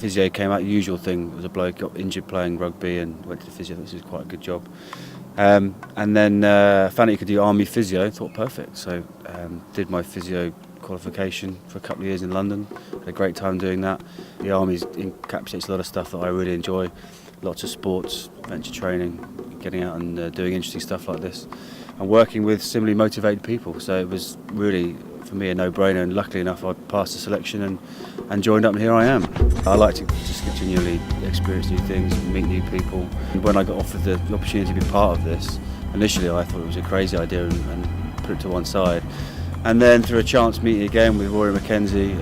physio came out, the usual thing. It was a bloke got injured playing rugby and went to the physio. This is quite a good job. And then found out you could do army physio. Thought perfect. So did my physio qualification for a couple of years in London. Had a great time doing that. The army encapsulates a lot of stuff that I really enjoy. Lots of sports, adventure training, getting out and doing interesting stuff like this, and working with similarly motivated people. So it was really, for me, a no-brainer, and luckily enough I passed the selection and joined up, and here I am. I like to just continually experience new things, meet new people. When I got offered the opportunity to be part of this, initially I thought it was a crazy idea and put it to one side. And then through a chance meeting again with Rory McKenzie,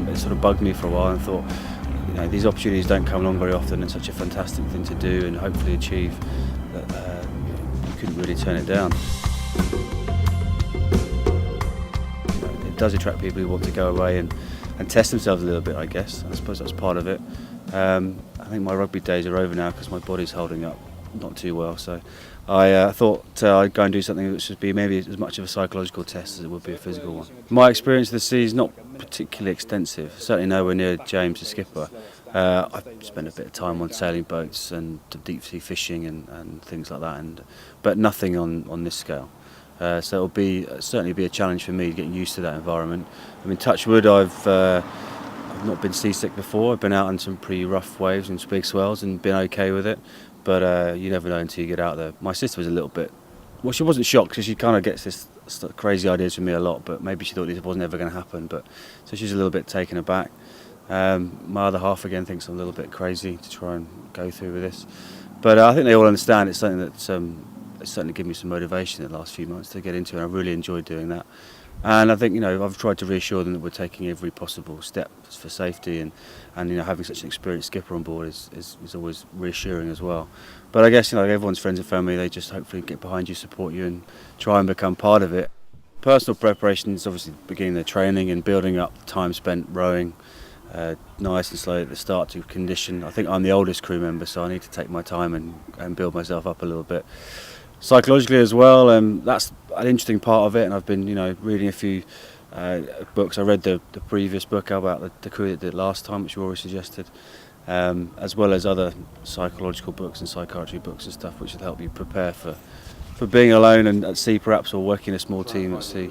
it sort of bugged me for a while and thought, these opportunities don't come along very often, and such a fantastic thing to do and hopefully achieve that you couldn't really turn it down. It does attract people who want to go away and test themselves a little bit, I guess. I suppose that's part of it. I think my rugby days are over now because my body's holding up not too well, so I thought I'd go and do something which would be maybe as much of a psychological test as it would be a physical one. My experience of the sea is not particularly extensive, certainly nowhere near James, the skipper. I've spent a bit of time on sailing boats and deep sea fishing and things like that, but nothing on this scale. So it'll certainly be a challenge for me getting used to that environment. I mean, touch wood, I've not been seasick before. I've been out on some pretty rough waves and big swells and been okay with it. But you never know until you get out there. My sister was a little bit, well, she wasn't shocked because she kind of gets this crazy ideas from me a lot, but maybe she thought this wasn't ever going to happen. So she's a little bit taken aback. My other half again thinks I'm a little bit crazy to try and go through with this. But I think they all understand it's something that's it's certainly given me some motivation in the last few months to get into, and I really enjoyed doing that. And I think I've tried to reassure them that we're taking every possible step for safety, and having such an experienced skipper on board is always reassuring as well. But I guess everyone's friends and family, they just hopefully get behind you, support you, and try and become part of it. Personal preparation is obviously beginning the training and building up the time spent rowing, nice and slow at the start to condition. I think I'm the oldest crew member, so I need to take my time and build myself up a little bit. Psychologically as well, that's an interesting part of it, and I've been reading a few books. I read the previous book about the crew that did last time, which Rory suggested, as well as other psychological books and psychiatry books and stuff, which would help you prepare for being alone and at sea perhaps, or working in a small team at sea.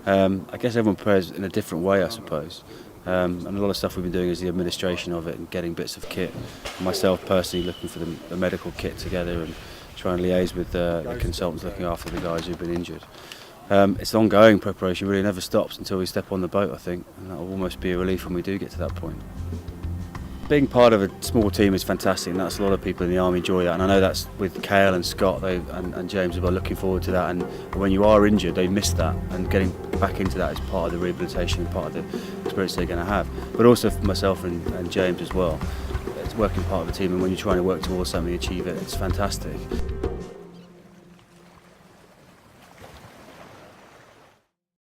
I guess everyone prepares in a different way, I suppose. And a lot of stuff we've been doing is the administration of it and getting bits of kit. Myself personally looking for the medical kit together and try and liaise with the consultants looking after the guys who've been injured. It's ongoing preparation, really never stops until we step on the boat, I think, and that will almost be a relief when we do get to that point. Being part of a small team is fantastic, and that's a lot of people in the Army enjoy that, and I know that's with Cale and Scott and James are looking forward to that, and when you are injured they miss that, and getting back into that is part of the rehabilitation and part of the experience they're going to have, but also for myself and James as well. It's working part of a team, and when you're trying to work towards something, achieve it, it's fantastic.